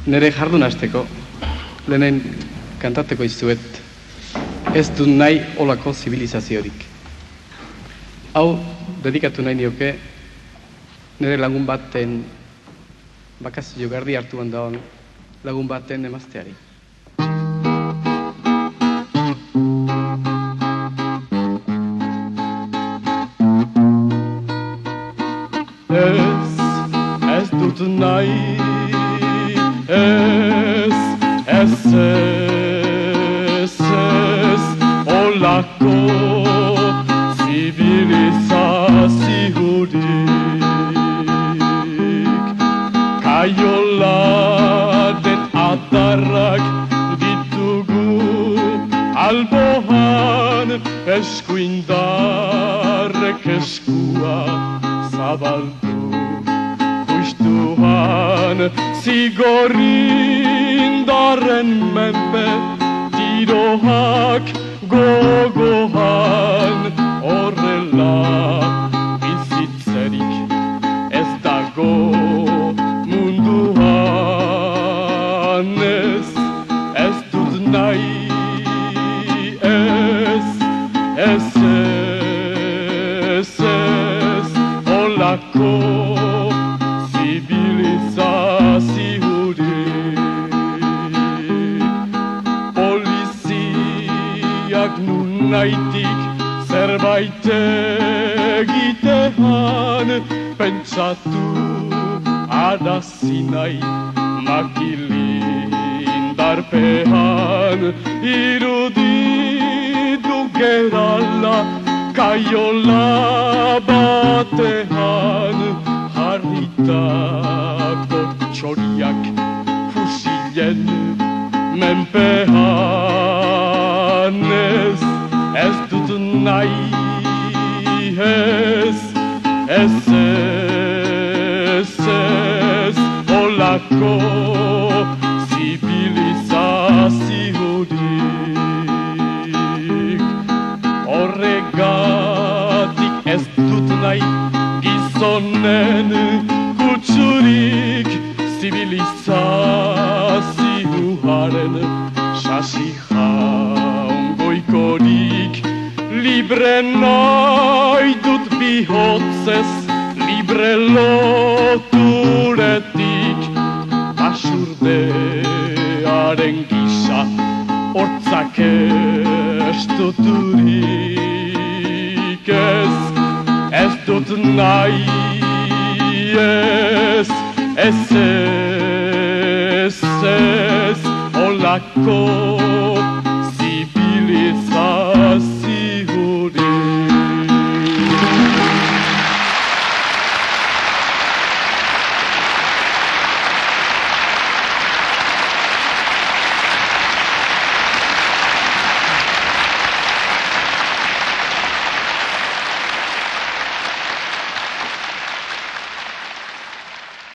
Nere jardun hasteko, lehenen kantateko izuet, ez du nahi olako zibilizaziorik. Hau, dedikatu nahi nioke, nere lagun baten, bakazio gardi hartu handaon, lagun baten emazteari. Ez dut nahi, ez olako zibilizaziorik. Kaiola den adarrak ditugu alboan, eskuindarrek eskua zabaldu. Justuan zigorrindarren menpe tiroak gogoan, horrela bizitzerik ez dago munduan. Ez dut nahi, ez olako poliziak nunaitik zerbait egitean, pentsatu arazi nahi makilindarpean, iruditu gerala kaiola batean, jarritako txoriak fusilen menpean. Ez dut nahi, ez olako zibilizaziorik. Horregatik ez dut nahi gizonen kutsurik, zibilizazioaren sasi jaungoikorik. Libre nahi dut bihotzez, libre loturetik, basurdearen gisa hortzak estuturik. Ez dut nahi, ez olako